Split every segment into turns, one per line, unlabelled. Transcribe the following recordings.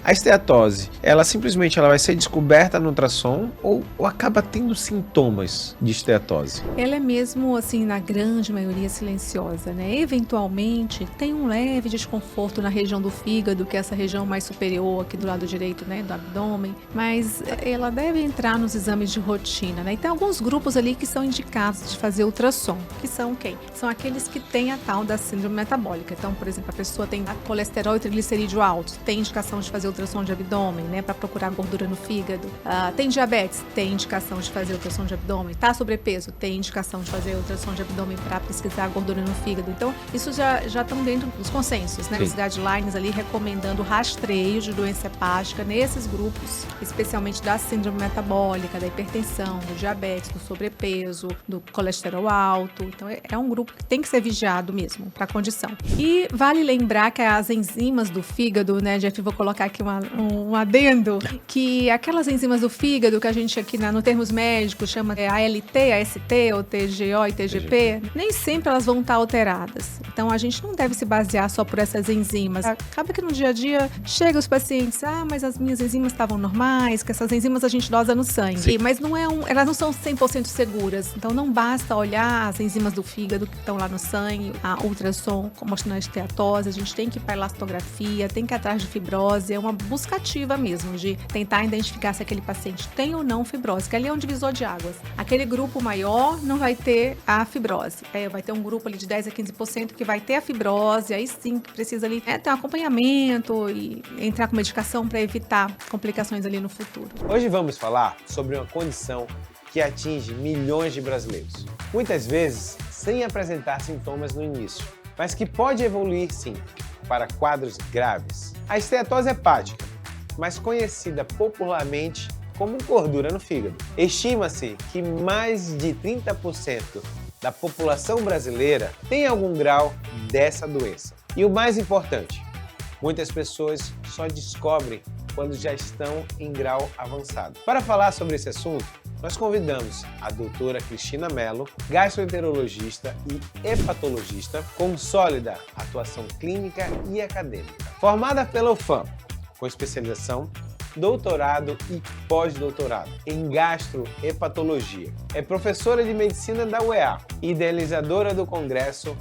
A esteatose, ela simplesmente vai ser descoberta no ultrassom ou acaba tendo sintomas de esteatose?
Ela é mesmo, assim, na grande maioria silenciosa, né? Eventualmente, tem um leve desconforto na região do fígado, que é essa região mais superior aqui do lado direito, né, do abdômen, mas ela deve entrar nos exames de rotina, né? E tem alguns grupos ali que são indicados de fazer ultrassom, que são quem? São aqueles que têm a tal da síndrome metabólica. Então, por exemplo, a pessoa tem colesterol e triglicerídeo alto, tem indicação de fazer ultrassom de abdômen, né, para procurar gordura no fígado. Tem diabetes, tem indicação de fazer ultrassom de abdômen. Tá sobrepeso, tem indicação de fazer ultrassom de abdômen para pesquisar gordura no fígado. Então, isso já estão dentro dos consensos, né, das guidelines ali recomendando rastreio de doença hepática nesses grupos, especialmente da síndrome metabólica, da hipertensão, do diabetes, do sobrepeso, do colesterol alto. Então, é um grupo que tem que ser vigiado mesmo para a condição. E vale lembrar que as enzimas do fígado, né, Jeff, vou colocar aqui um adendo, que aquelas enzimas do fígado que a gente aqui no termos médicos chama ALT, AST, ou TGO e TGP, nem sempre elas vão estar alteradas. Então, a gente não deve se basear só por essas enzimas. Acaba que no dia a dia chega os pacientes, mas as minhas enzimas estavam normais, que essas enzimas a gente dosa no sangue. Sim. Mas elas não são 100% seguras. Então, não basta olhar as enzimas do fígado que estão lá no sangue, a ultrassom mostrando a esteatose, a gente tem que ir para a elastografia, tem que ir atrás de fibrose, é uma busca ativa mesmo, de tentar identificar se aquele paciente tem ou não fibrose, que ali é um divisor de águas. Aquele grupo maior não vai ter a fibrose, vai ter um grupo ali de 10 a 15% que vai ter a fibrose, aí sim que precisa ali ter um acompanhamento e entrar com medicação para evitar complicações ali no futuro.
Hoje vamos falar sobre uma condição que atinge milhões de brasileiros, muitas vezes sem apresentar sintomas no início, mas que pode evoluir sim para quadros graves. A esteatose hepática, mais conhecida popularmente como gordura no fígado. Estima-se que mais de 30% da população brasileira tem algum grau dessa doença. E o mais importante, muitas pessoas só descobrem quando já estão em grau avançado. Para falar sobre esse assunto, nós convidamos a doutora Cristina Mello, gastroenterologista e hepatologista, com sólida atuação clínica e acadêmica. Formada pela UFAM, com especialização, doutorado e pós-doutorado em gastrohepatologia. É professora de medicina da UEA, idealizadora do Congresso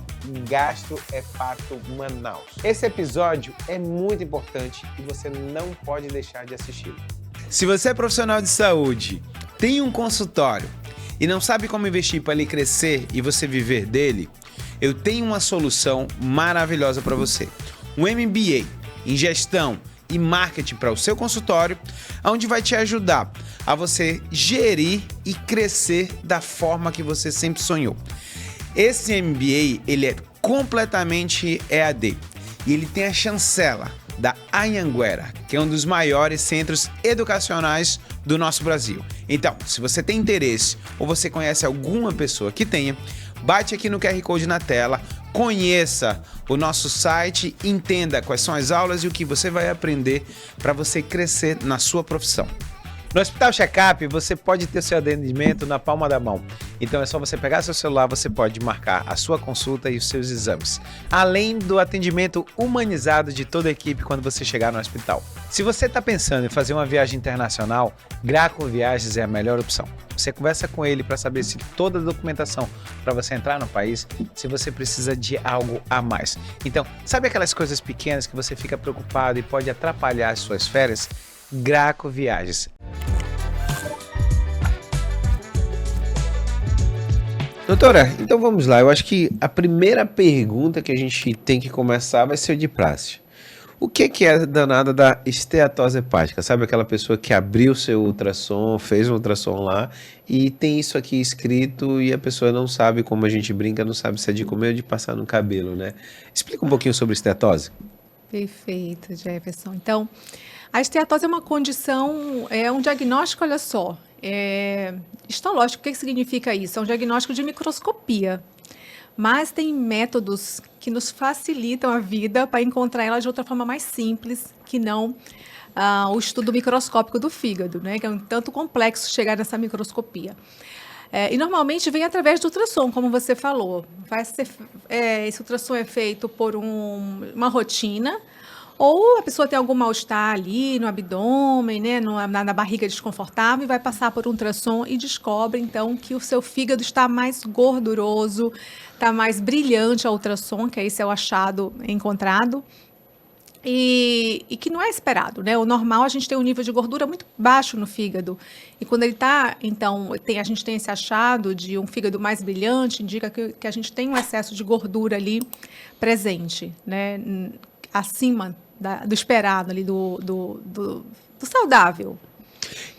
Gastrohepato Manaus. Esse episódio é muito importante e você não pode deixar de assistir.
Se você é profissional de saúde, tem um consultório e não sabe como investir para ele crescer e você viver dele, eu tenho uma solução maravilhosa para você. Um MBA em gestão e marketing para o seu consultório, onde vai te ajudar a você gerir e crescer da forma que você sempre sonhou. Esse MBA, ele é completamente EAD e ele tem a chancela da Anhanguera, que é um dos maiores centros educacionais do nosso Brasil. Então, se você tem interesse ou você conhece alguma pessoa que tenha, bate aqui no QR Code na tela, conheça o nosso site, entenda quais são as aulas e o que você vai aprender para você crescer na sua profissão. No Hospital Checkup, você pode ter seu atendimento na palma da mão. Então é só você pegar seu celular, você pode marcar a sua consulta e os seus exames. Além do atendimento humanizado de toda a equipe quando você chegar no hospital. Se você está pensando em fazer uma viagem internacional, Graco Viagens é a melhor opção. Você conversa com ele para saber se toda a documentação para você entrar no país, se você precisa de algo a mais. Então, sabe aquelas coisas pequenas que você fica preocupado e pode atrapalhar as suas férias? Graco Viagens. Doutora, então vamos lá. Eu acho que a primeira pergunta que a gente tem que começar vai ser o de praxe. O que é a danada da esteatose hepática? Sabe aquela pessoa que abriu seu ultrassom, fez um ultrassom lá e tem isso aqui escrito e a pessoa não sabe, como a gente brinca, não sabe se é de comer ou de passar no cabelo, né? Explica um pouquinho sobre esteatose.
Perfeito, Jefferson. Então, a esteatose é uma condição, é um diagnóstico, olha só, histológico. O que significa isso? É um diagnóstico de microscopia. Mas tem métodos que nos facilitam a vida para encontrar ela de outra forma mais simples, que não o estudo microscópico do fígado, né? Que é um tanto complexo chegar nessa microscopia. E normalmente vem através do ultrassom, como você falou. Esse ultrassom é feito por uma rotina, Ou a pessoa tem algum mal-estar ali no abdômen, né, na barriga desconfortável, e vai passar por um ultrassom e descobre, então, que o seu fígado está mais gorduroso, está mais brilhante ao ultrassom, que esse é o achado encontrado. E que não é esperado, né? O normal a gente tem um nível de gordura muito baixo no fígado. E quando ele está, então, a gente tem esse achado de um fígado mais brilhante, indica que a gente tem um excesso de gordura ali presente, né? Acima do esperado ali, do saudável.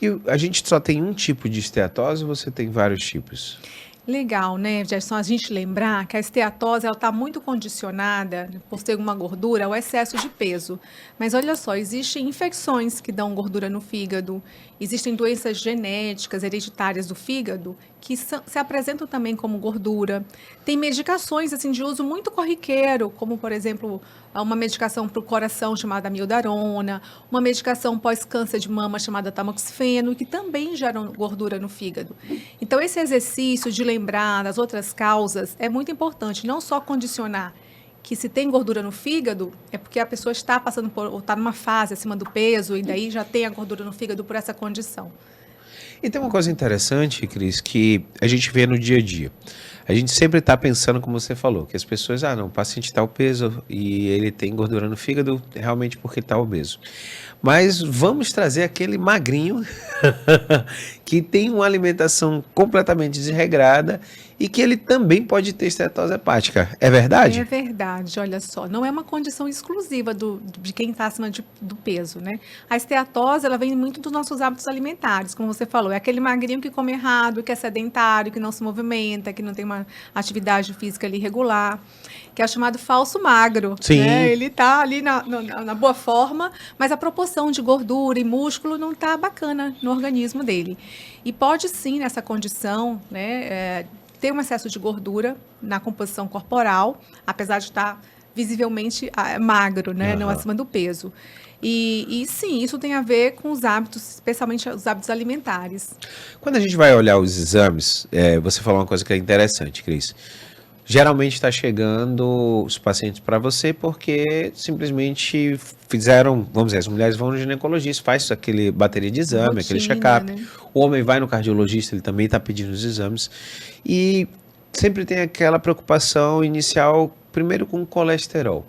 E a gente só tem um tipo de esteatose ou você tem vários tipos?
Legal, né, Gerson? A gente lembrar que a esteatose está muito condicionada, por ter uma gordura, ao excesso de peso. Mas olha só, existem infecções que dão gordura no fígado, existem doenças genéticas, hereditárias do fígado, que se apresentam também como gordura. Tem medicações assim, de uso muito corriqueiro, como, por exemplo, uma medicação para o coração chamada amiodarona, uma medicação pós-câncer de mama chamada tamoxifeno, que também geram gordura no fígado. Então, esse exercício de lembrar das outras causas é muito importante, não só condicionar que se tem gordura no fígado, é porque a pessoa está passando por, ou está numa fase acima do peso, e daí já tem a gordura no fígado por essa condição.
E tem uma coisa interessante, Cris, que a gente vê no dia a dia. A gente sempre está pensando, como você falou, que as pessoas, não, o paciente está obeso e ele tem gordura no fígado realmente porque está obeso. Mas vamos trazer aquele magrinho que tem uma alimentação completamente desregrada e que ele também pode ter esteatose hepática. É verdade?
É verdade, olha só, não é uma condição exclusiva de quem está acima do peso, né? A esteatose, ela vem muito dos nossos hábitos alimentares, como você falou, é aquele magrinho que come errado, que é sedentário, que não se movimenta, que não tem uma atividade física ali regular, que é o chamado falso magro.
Sim.
Né? Ele está ali na boa forma, mas a proporção de gordura e músculo não está bacana no organismo dele. E pode sim, nessa condição, né, ter um excesso de gordura na composição corporal, apesar de estar visivelmente magro, né, não acima do peso. E sim, isso tem a ver com os hábitos, especialmente os hábitos alimentares.
Quando a gente vai olhar os exames, você falou uma coisa que é interessante, Cris. Geralmente está chegando os pacientes para você porque simplesmente fizeram, vamos dizer, as mulheres vão no ginecologista, faz aquele bateria de exame,
Rotina,
aquele check-up.
né?
O homem vai no cardiologista, ele também está pedindo os exames. E sempre tem aquela preocupação inicial, primeiro com o colesterol.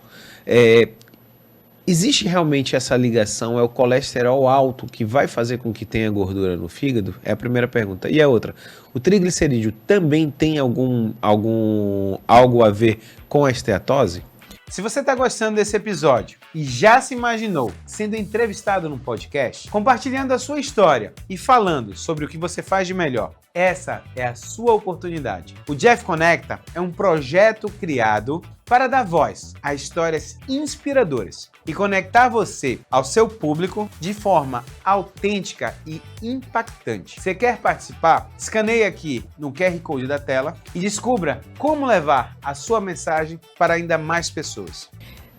Existe realmente essa ligação? É o colesterol alto que vai fazer com que tenha gordura no fígado? É a primeira pergunta. E a outra, o triglicerídeo também tem algo a ver com a esteatose?
Se você está gostando desse episódio e já se imaginou sendo entrevistado no podcast, compartilhando a sua história e falando sobre o que você faz de melhor, essa é a sua oportunidade. O Jeff Conecta é um projeto criado para dar voz a histórias inspiradoras e conectar você ao seu público de forma autêntica e impactante. Você quer participar? Escaneie aqui no QR Code da tela e descubra como levar a sua mensagem para ainda mais pessoas.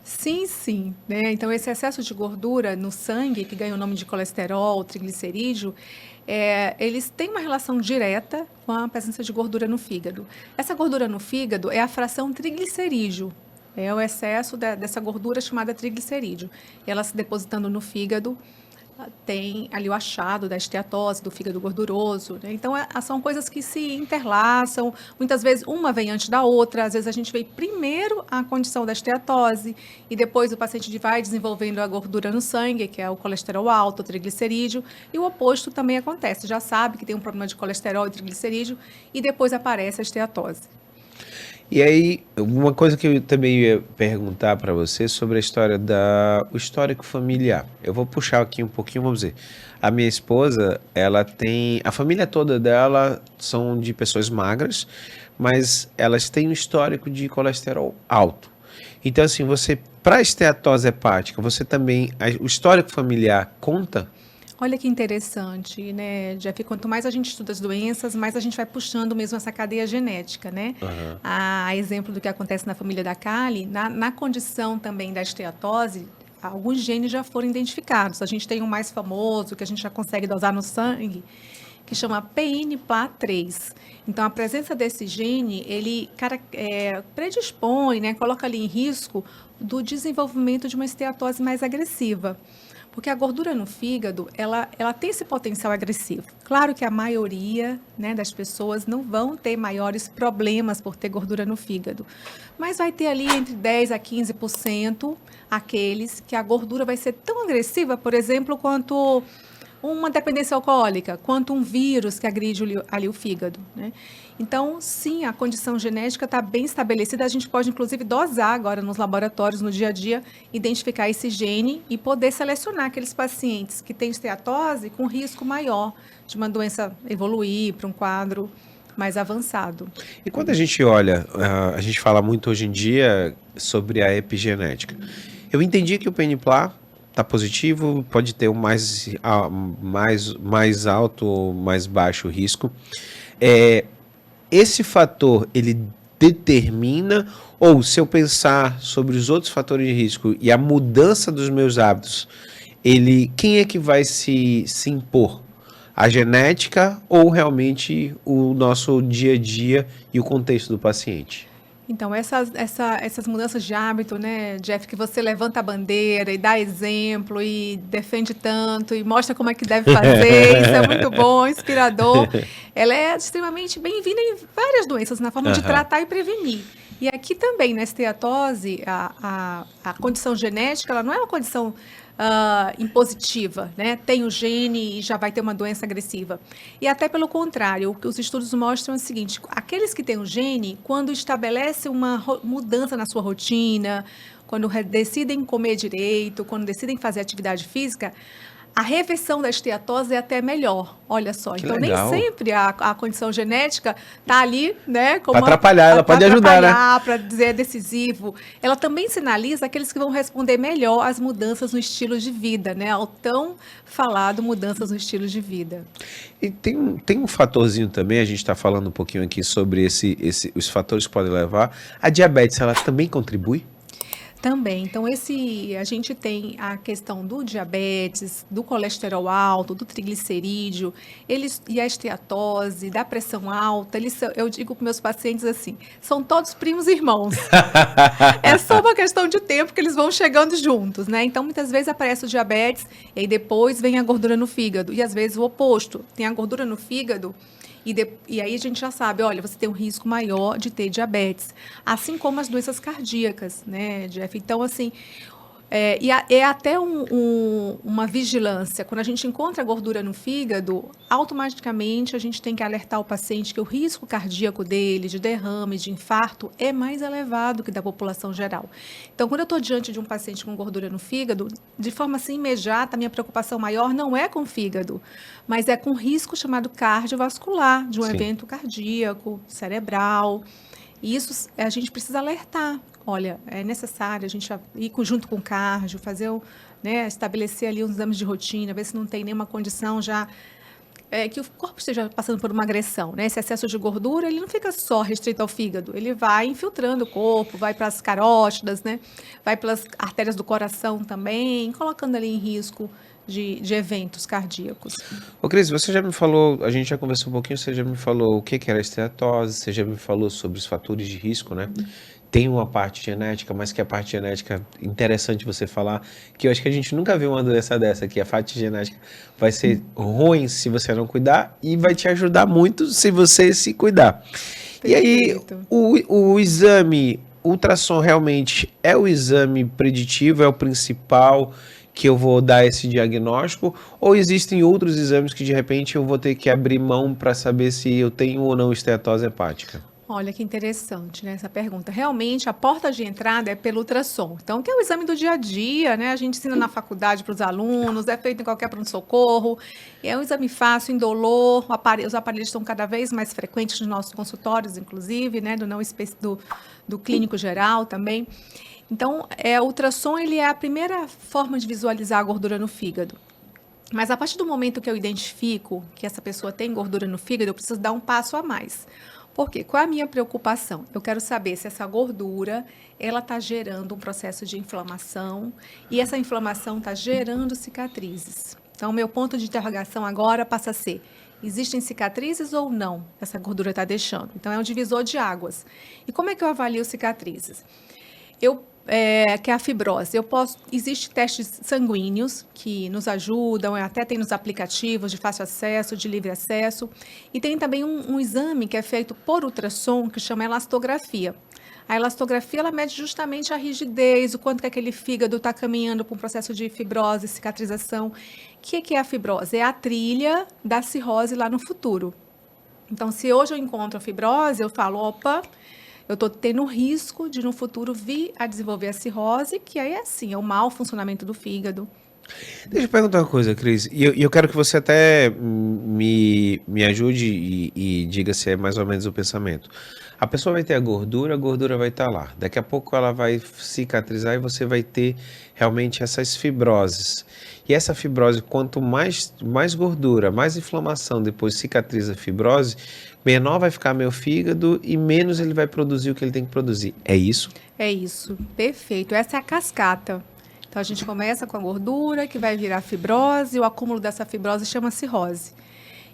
Sim, né? Então, esse excesso de gordura no sangue, que ganha o nome de colesterol, triglicerídeo, eles têm uma relação direta com a presença de gordura no fígado. Essa gordura no fígado é a fração triglicerídeo, é o excesso dessa gordura chamada triglicerídeo. Ela se depositando no fígado, tem ali o achado da esteatose, do fígado gorduroso, né? Então, são coisas que se interlaçam, muitas vezes uma vem antes da outra, às vezes a gente vê primeiro a condição da esteatose e depois o paciente vai desenvolvendo a gordura no sangue, que é o colesterol alto, o triglicerídeo, e o oposto também acontece, já sabe que tem um problema de colesterol e triglicerídeo e depois aparece a esteatose.
E aí, uma coisa que eu também ia perguntar para você sobre a história o histórico familiar. Eu vou puxar aqui um pouquinho, vamos dizer. A minha esposa, ela tem, a família toda dela são de pessoas magras, mas elas têm um histórico de colesterol alto. Então, assim, para esteatose hepática, você também, o histórico familiar conta?
Olha que interessante, né, Jeff? Quanto mais a gente estuda as doenças, mais a gente vai puxando mesmo essa cadeia genética, né?
Uhum.
A exemplo do que acontece na família da Kali, na condição também da esteatose, alguns genes já foram identificados. A gente tem um mais famoso, que a gente já consegue dosar no sangue, que chama PNPLA3. Então, a presença desse gene, ele predispõe, né, coloca ali em risco do desenvolvimento de uma esteatose mais agressiva. Porque a gordura no fígado, ela tem esse potencial agressivo. Claro que a maioria, né, das pessoas não vão ter maiores problemas por ter gordura no fígado. Mas vai ter ali entre 10% a 15% aqueles que a gordura vai ser tão agressiva, por exemplo, quanto uma dependência alcoólica, quanto um vírus que agride ali o fígado, né? Então, sim, a condição genética está bem estabelecida. A gente pode, inclusive, dosar agora nos laboratórios, no dia a dia, identificar esse gene e poder selecionar aqueles pacientes que têm esteatose com risco maior de uma doença evoluir para um quadro mais avançado.
E quando a gente olha, a gente fala muito hoje em dia sobre a epigenética. Eu entendi que o PNPLA está positivo, pode ter um mais alto ou mais baixo risco. Esse fator, ele determina, ou se eu pensar sobre os outros fatores de risco e a mudança dos meus hábitos, quem é que vai se impor? A genética ou realmente o nosso dia a dia e o contexto do paciente?
Então, essas mudanças de hábito, né, Jeff, que você levanta a bandeira e dá exemplo e defende tanto e mostra como é que deve fazer, isso é muito bom, inspirador. Ela é extremamente bem-vinda em várias doenças, na forma de tratar e prevenir. E aqui também, na esteatose, a condição genética, ela não é uma condição impositiva, né? Tem o gene e já vai ter uma doença agressiva. E até pelo contrário, o que os estudos mostram é o seguinte: aqueles que têm o gene, quando estabelecem uma mudança na sua rotina, quando decidem comer direito, quando decidem fazer atividade física, a reversão da esteatose é até melhor, olha só.
Que
então,
legal.
nem sempre a condição genética está ali, né?
Para atrapalhar, ela pode ajudar, né?
Para dizer é decisivo. Ela também sinaliza aqueles que vão responder melhor às mudanças no estilo de vida, né? Ao tão falado mudanças no estilo de vida.
E tem um fatorzinho também, a gente está falando um pouquinho aqui sobre os fatores que podem levar. A diabetes, ela também contribui?
Também. Então, a gente tem a questão do diabetes, do colesterol alto, do triglicerídeo, e a esteatose, da pressão alta. Eu digo para meus pacientes assim, são todos primos irmãos. É só uma questão de tempo que eles vão chegando juntos, né? Então, muitas vezes aparece o diabetes, e aí depois vem a gordura no fígado. E às vezes o oposto, tem a gordura no fígado, e aí a gente já sabe, olha, você tem um risco maior de ter diabetes, assim como as doenças cardíacas, né, Jeff? Então, assim, é até uma vigilância. Quando a gente encontra gordura no fígado, automaticamente a gente tem que alertar o paciente que o risco cardíaco dele, de derrame, de infarto, é mais elevado que da população geral. Então, quando eu estou diante de um paciente com gordura no fígado, de forma assim imediata, a minha preocupação maior não é com o fígado, mas é com risco chamado cardiovascular, de um
Sim.
evento cardíaco, cerebral. E isso a gente precisa alertar. Olha, é necessário a gente ir junto com o cardio, estabelecer ali uns exames de rotina, ver se não tem nenhuma condição já que o corpo esteja passando por uma agressão, né? Esse excesso de gordura, ele não fica só restrito ao fígado, ele vai infiltrando o corpo, vai para as carótidas, né? Vai pelas artérias do coração também, colocando ali em risco de eventos cardíacos.
Ô Cris, você já me falou, a gente já conversou um pouquinho, você já me falou o que era a esteatose, você já me falou sobre os fatores de risco, né? Tem uma parte genética, mas que a parte genética, interessante você falar, que eu acho que a gente nunca viu uma doença dessa, que a parte genética vai ser ruim se você não cuidar e vai te ajudar muito se você se cuidar.
Perfeito.
E aí, o exame ultrassom realmente é o exame preditivo, é o principal que eu vou dar esse diagnóstico, ou existem outros exames que de repente eu vou ter que abrir mão para saber se eu tenho ou não esteatose hepática?
Olha que interessante, né, essa pergunta. Realmente, a porta de entrada é pelo ultrassom. Então, que é o exame do dia a dia, né? A gente ensina na faculdade para os alunos, é feito em qualquer pronto-socorro. É um exame fácil, indolor. Os aparelhos estão cada vez mais frequentes nos nossos consultórios, inclusive, né? Do clínico geral também. Então, o ultrassom ele é a primeira forma de visualizar a gordura no fígado. Mas a partir do momento que eu identifico que essa pessoa tem gordura no fígado, eu preciso dar um passo a mais. Por quê? Qual é a minha preocupação? Eu quero saber se essa gordura ela está gerando um processo de inflamação e essa inflamação está gerando cicatrizes. Então, meu ponto de interrogação agora passa a ser: Existem cicatrizes ou não? Essa gordura está deixando. Então, é um divisor de águas. E como é que eu avalio cicatrizes? Que é a fibrose. Existem testes sanguíneos que nos ajudam, até tem nos aplicativos de fácil acesso, de livre acesso. E tem também um exame que é feito por ultrassom, que chama elastografia. A elastografia, ela mede justamente a rigidez, o quanto que aquele fígado está caminhando para um processo de fibrose, cicatrização. O que é a fibrose? É a trilha da cirrose lá no futuro. Então, se hoje eu encontro a fibrose, eu falo, opa, eu estou tendo risco de no futuro vir a desenvolver a cirrose, que aí é assim, é o mau funcionamento do fígado.
Deixa eu perguntar uma coisa, Cris, e eu quero que você até me ajude e diga se é mais ou menos o pensamento. A pessoa vai ter a gordura vai estar lá. Daqui a pouco ela vai cicatrizar e você vai ter realmente essas fibroses. E essa fibrose, quanto mais gordura, mais inflamação, depois cicatriza a fibrose, menor vai ficar meu fígado e menos ele vai produzir o que ele tem que produzir. É isso?
É isso, perfeito. Essa é a cascata. Então, a gente começa com a gordura, que vai virar fibrose, e o acúmulo dessa fibrose chama cirrose.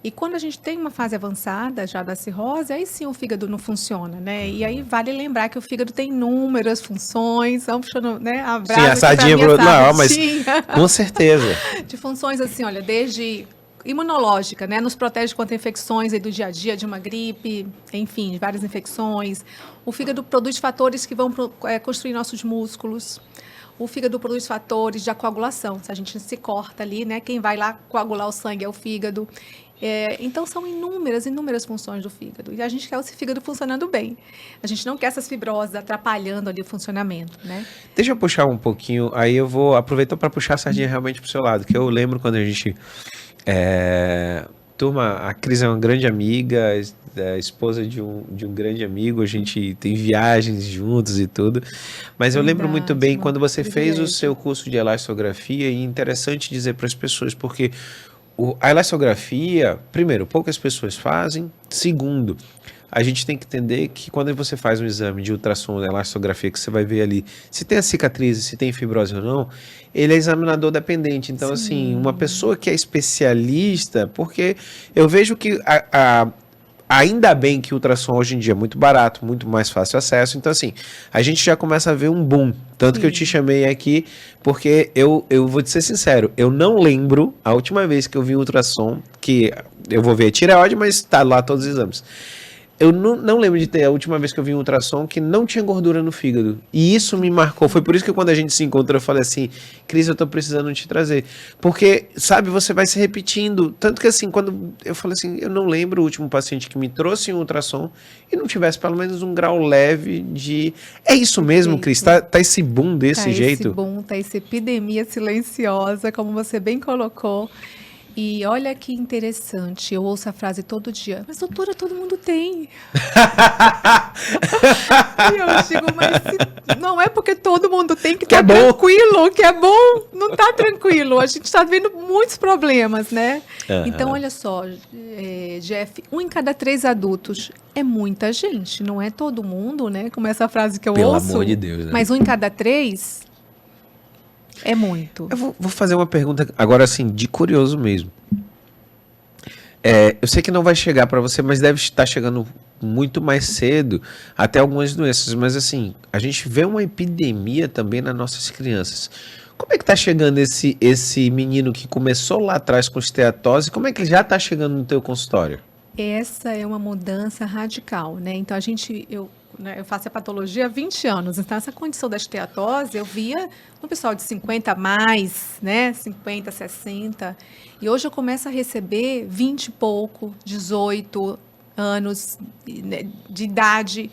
E quando a gente tem uma fase avançada já da cirrose, aí sim o fígado não funciona, né? E aí vale lembrar que o fígado tem inúmeras funções, vamos puxando, né? A brasa,
sim, a sardinha pro outro lado, mas com certeza.
De funções assim, olha, desde imunológica, né? Nos protege contra infecções aí do dia a dia, de uma gripe, enfim, várias infecções. O fígado produz fatores que vão construir nossos músculos. O fígado produz fatores de coagulação. Se a gente se corta ali, né? Quem vai lá coagular o sangue é o fígado. Então, são inúmeras funções do fígado. E a gente quer esse fígado funcionando bem. A gente não quer essas fibroses atrapalhando ali o funcionamento, né?
Deixa eu puxar um pouquinho, aí eu vou aproveitar para puxar a sardinha realmente pro seu lado, que eu lembro quando a gente... Turma, a Cris é uma grande amiga, esposa de um grande amigo, a gente tem viagens juntos e tudo, mas eu lembro muito bem quando você fez o seu curso de elastografia, e é interessante dizer para as pessoas, porque a elastografia, primeiro, poucas pessoas fazem, segundo, a gente tem que entender que quando você faz um exame de ultrassom da elastografia, que você vai ver ali se tem a cicatriz, se tem fibrose ou não, ele é examinador dependente. Então, sim, assim, uma pessoa que é especialista, porque eu vejo que ainda bem que o ultrassom hoje em dia é muito barato, muito mais fácil acesso. Então, assim, a gente já começa a ver um boom. Tanto que eu te chamei aqui, porque eu vou te ser sincero, eu não lembro a última vez que eu vi um ultrassom, que eu vou ver a tireoide, mas tá lá todos os exames. Eu não lembro de ter a última vez que eu vi um ultrassom que não tinha gordura no fígado. E isso me marcou. Foi por isso que quando a gente se encontrou, eu falei assim, Cris, eu tô precisando te trazer. Porque, sabe, você vai se repetindo. Tanto que assim, quando eu falei assim, eu não lembro o último paciente que me trouxe um ultrassom e não tivesse pelo menos um grau leve de... É isso mesmo, Cris? Tá esse boom desse jeito?
Tá esse boom, tá essa epidemia silenciosa, como você bem colocou. E olha que interessante, eu ouço a frase todo dia, mas doutora, todo mundo tem. E eu digo, mas não é porque todo mundo tem que tá tranquilo, que é bom, não tá tranquilo. A gente está vendo muitos problemas, né? Então, olha só, Jeff, 1 em cada 3 adultos é muita gente, não é todo mundo, né? Como essa frase que eu ouço.
Pelo amor de Deus, né?
Mas 1 em cada 3... é muito.
Eu vou fazer uma pergunta agora, assim, de curioso mesmo. Eu sei que não vai chegar para você, mas deve estar chegando muito mais cedo até algumas doenças. Mas, assim, a gente vê uma epidemia também nas nossas crianças. Como é que tá chegando esse menino que começou lá atrás com esteatose? Como é que ele já está chegando no teu consultório?
Essa é uma mudança radical, né? Então, eu faço a patologia há 20 anos, então essa condição da esteatose eu via no pessoal de 50 a mais, né, 50, 60, e hoje eu começo a receber 20 e pouco, 18 anos de idade,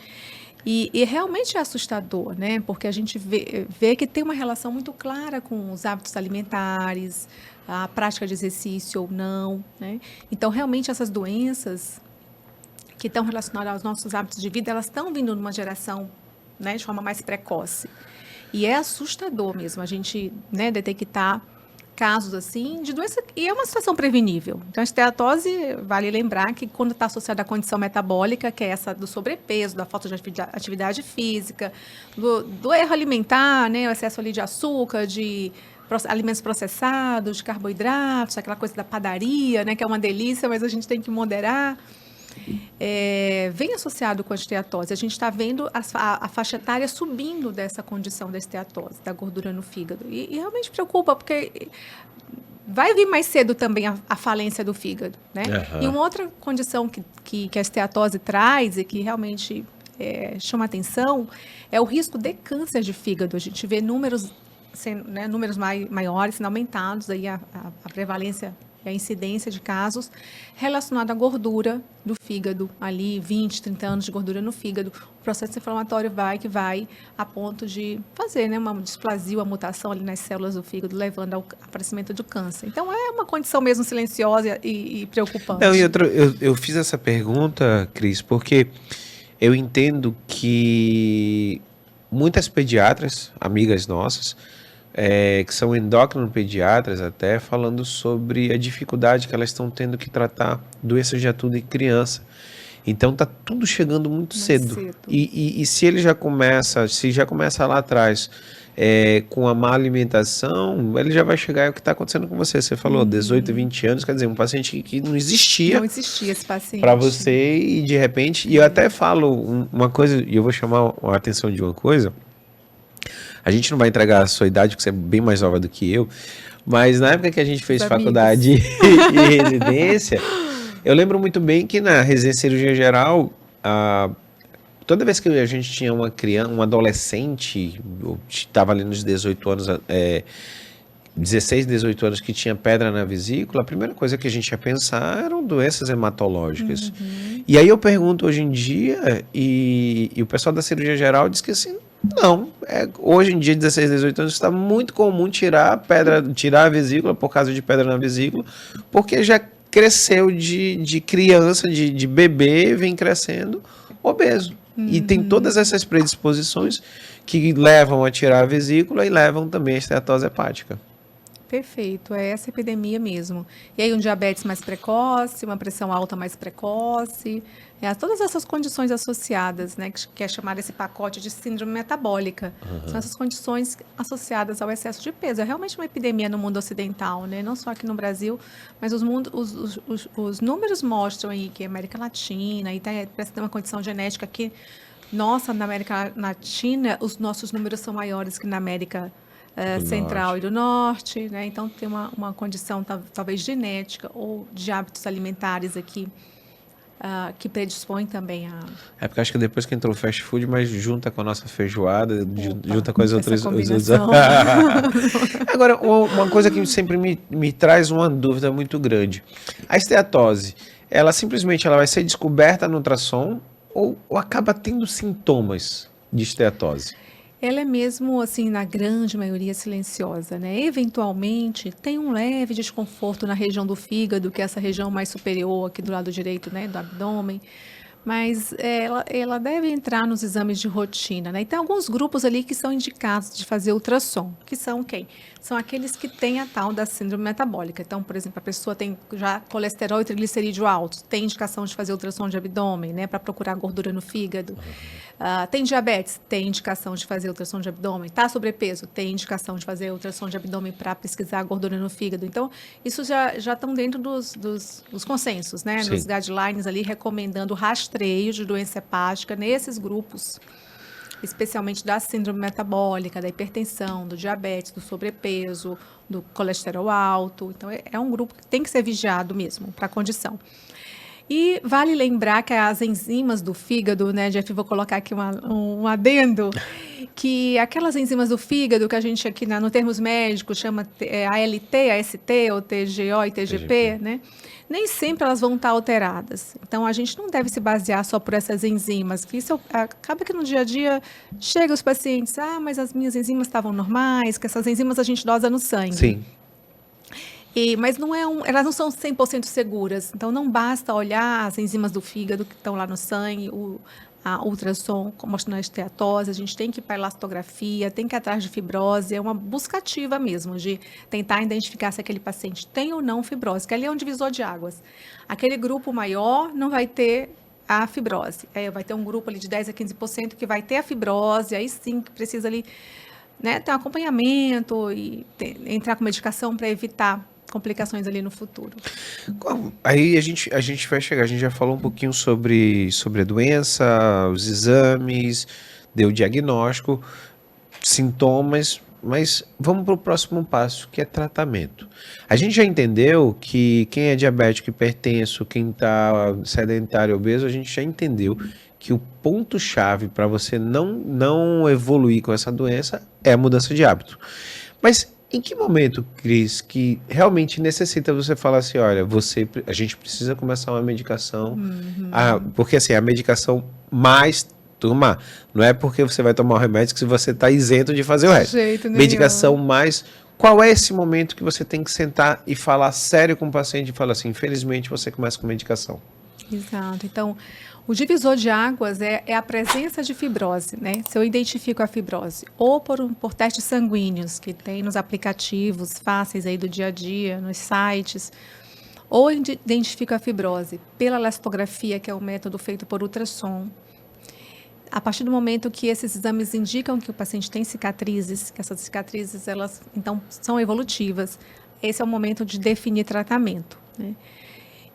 e realmente é assustador, né, porque a gente vê que tem uma relação muito clara com os hábitos alimentares, a prática de exercício ou não, né, então realmente essas doenças que estão relacionadas aos nossos hábitos de vida, elas estão vindo numa geração, né, de forma mais precoce. E é assustador mesmo a gente, né, detectar casos assim de doença, e é uma situação prevenível. Então, a esteatose, vale lembrar que quando está associada à condição metabólica, que é essa do sobrepeso, da falta de atividade física, do erro alimentar, né, o excesso ali de açúcar, de alimentos processados, carboidratos, aquela coisa da padaria, né, que é uma delícia, mas a gente tem que moderar. Vem associado com a esteatose. A gente está vendo a faixa etária subindo dessa condição da esteatose, da gordura no fígado. E realmente preocupa, porque vai vir mais cedo também a falência do fígado, né? E uma outra condição que a esteatose traz e que realmente chama atenção é o risco de câncer de fígado. A gente vê números maiores sendo aumentados, aí a prevalência e a incidência de casos relacionados à gordura do fígado, ali 20, 30 anos de gordura no fígado. O processo inflamatório vai a ponto de fazer, né, uma displasia, uma mutação ali nas células do fígado, levando ao aparecimento do câncer. Então, é uma condição mesmo silenciosa e preocupante.
Não, eu fiz essa pergunta, Cris, porque eu entendo que muitas pediatras, amigas nossas, que são endocrinopediatras até, falando sobre a dificuldade que elas estão tendo que tratar doenças de atudo em criança. Então tá tudo chegando muito cedo. E se ele já começa lá atrás com a má alimentação, ele já vai chegar, é o que está acontecendo com você. Você falou 18, 20 anos, quer dizer, um paciente que não existia.
Não existia esse paciente.
Para você e de repente, e eu até falo uma coisa, e eu vou chamar a atenção de uma coisa. A gente não vai entregar a sua idade, porque você é bem mais nova do que eu, mas na época que a gente fez faculdade e residência, eu lembro muito bem que na residência de cirurgia geral, toda vez que a gente tinha uma criança, um adolescente, estava ali nos 18 anos, 16, 18 anos, que tinha pedra na vesícula, a primeira coisa que a gente ia pensar eram doenças hematológicas. E aí eu pergunto hoje em dia, e o pessoal da cirurgia geral diz que assim, não, hoje em dia, 16, 18 anos, está muito comum tirar a vesícula por causa de pedra na vesícula, porque já cresceu de criança, de bebê, vem crescendo obeso. E tem todas essas predisposições que levam a tirar a vesícula e levam também a esteatose hepática.
Perfeito, é essa epidemia mesmo. E aí um diabetes mais precoce, uma pressão alta mais precoce, todas essas condições associadas, né, que é chamado esse pacote de síndrome metabólica. São essas condições associadas ao excesso de peso. É realmente uma epidemia no mundo ocidental, né, não só aqui no Brasil, mas os números mostram aí que a América Latina, e parece ter uma condição genética que, nossa, na América Latina, os nossos números são maiores que na América Central e do Norte, né? Então tem uma condição talvez genética ou de hábitos alimentares aqui que predispõe também a...
porque acho que depois que entrou o fast food, mas junta com a nossa feijoada, junta com as outras... Agora, uma coisa que sempre me traz uma dúvida muito grande. A esteatose, ela simplesmente vai ser descoberta no ultrassom ou acaba tendo sintomas de esteatose?
Ela é mesmo, assim, na grande maioria silenciosa, né? Eventualmente, tem um leve desconforto na região do fígado, que é essa região mais superior aqui do lado direito, né, do abdômen, mas ela deve entrar nos exames de rotina, né? E tem alguns grupos ali que são indicados de fazer ultrassom, que são quem? São aqueles que têm a tal da síndrome metabólica. Então, por exemplo, a pessoa tem já colesterol e triglicerídeo altos, tem indicação de fazer ultrassom de abdômen, né, para procurar gordura no fígado. Tem diabetes, tem indicação de fazer ultrassom de abdômen. Está sobrepeso, tem indicação de fazer ultrassom de abdômen para pesquisar a gordura no fígado. Então, isso já estão dentro dos consensos, né? Nos guidelines ali, recomendando rastreio de doença hepática nesses grupos, especialmente da síndrome metabólica, da hipertensão, do diabetes, do sobrepeso, do colesterol alto. Então, é um grupo que tem que ser vigiado mesmo para a condição. E vale lembrar que as enzimas do fígado, né, Jeff, vou colocar aqui um adendo, que aquelas enzimas do fígado que a gente aqui no termos médicos chama ALT, AST, ou TGO e TGP, né, nem sempre elas vão estar alteradas. Então, a gente não deve se basear só por essas enzimas, que isso acaba que no dia a dia chega os pacientes, mas as minhas enzimas estavam normais, que essas enzimas a gente dosa no sangue.
Sim.
Mas elas não são 100% seguras, então não basta olhar as enzimas do fígado que estão lá no sangue, a ultrassom mostrando a esteatose, a gente tem que ir para a elastografia, tem que ir atrás de fibrose, é uma busca ativa mesmo, de tentar identificar se aquele paciente tem ou não fibrose, que ali é um divisor de águas. Aquele grupo maior não vai ter a fibrose, vai ter um grupo ali de 10 a 15% que vai ter a fibrose, aí sim que precisa ali né, ter um acompanhamento e entrar com medicação para evitar complicações ali no futuro.
Aí a gente vai chegar, a gente já falou um pouquinho sobre a doença, os exames, deu o diagnóstico, sintomas, mas vamos para o próximo passo, que é tratamento. A gente já entendeu que quem é diabético, hipertenso, quem está sedentário, obeso, a gente já entendeu que o ponto-chave para você não evoluir com essa doença é a mudança de hábito. Mas em que momento, Cris, que realmente necessita você falar assim, olha, a gente precisa começar uma medicação, porque assim, a medicação mais, turma, não é porque você vai tomar o remédio que você está isento de fazer o resto. Medicação mais, qual é esse momento que você tem que sentar e falar sério com o paciente e falar assim, infelizmente você começa com medicação?
Exato, então o divisor de águas é a presença de fibrose, né? Se eu identifico a fibrose ou por testes sanguíneos que tem nos aplicativos fáceis aí do dia a dia, nos sites, ou identifico a fibrose pela elastografia, que é o método feito por ultrassom. A partir do momento que esses exames indicam que o paciente tem cicatrizes, que essas cicatrizes elas então são evolutivas, esse é o momento de definir tratamento, né?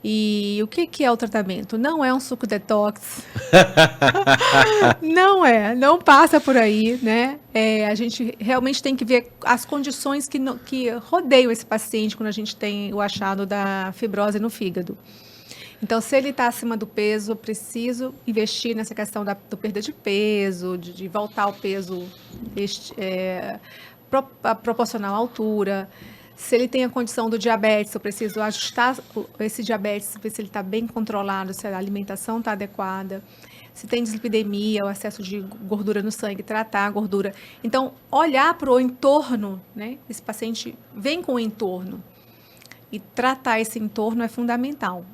E o que é o tratamento? Não é um suco detox. Não passa por aí, né? A gente realmente tem que ver as condições que rodeiam esse paciente quando a gente tem o achado da fibrose no fígado. Então, se ele está acima do peso, eu preciso investir nessa questão do perda de peso, de voltar ao peso proporcional à altura. Se ele tem a condição do diabetes, eu preciso ajustar esse diabetes, ver se ele está bem controlado, se a alimentação está adequada. Se tem dislipidemia, o excesso de gordura no sangue, tratar a gordura. Então, olhar para o entorno, né? Esse paciente vem com o entorno. E tratar esse entorno é fundamental.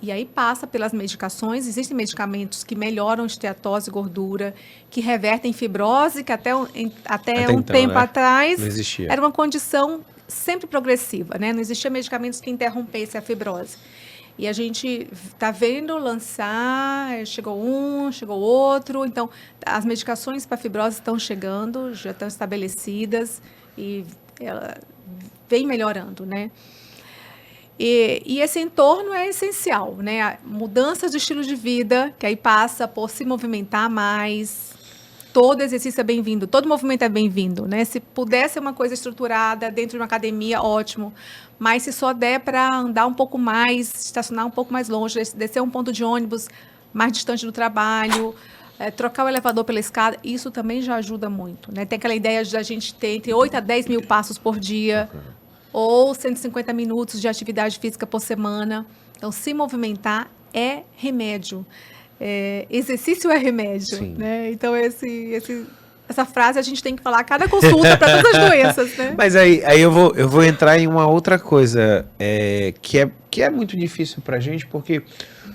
E aí passa pelas medicações. Existem medicamentos que melhoram esteatose e gordura, que revertem fibrose, que até um então, tempo, né, atrás era uma condição sempre progressiva, né? Não existia medicamentos que interrompessem a fibrose. E a gente está vendo lançar, chegou um, chegou outro. Então, as medicações para fibrose estão chegando, já estão estabelecidas e ela vem melhorando, né? E esse entorno é essencial, né? A mudança de estilo de vida, que aí passa por se movimentar mais. Todo exercício é bem-vindo, todo movimento é bem-vindo, né? Se puder ser uma coisa estruturada dentro de uma academia, ótimo. Mas se só der para andar um pouco mais, estacionar um pouco mais longe, descer um ponto de ônibus mais distante do trabalho, trocar o elevador pela escada, isso também já ajuda muito, né? Tem aquela ideia de a gente ter entre 8 a 10 mil passos por dia, ou 150 minutos de atividade física por semana. Então, se movimentar é remédio. Exercício é remédio, né? Então, essa frase a gente tem que falar a cada consulta para todas as doenças, né?
Mas aí eu vou entrar em uma outra coisa que é muito difícil para a gente, porque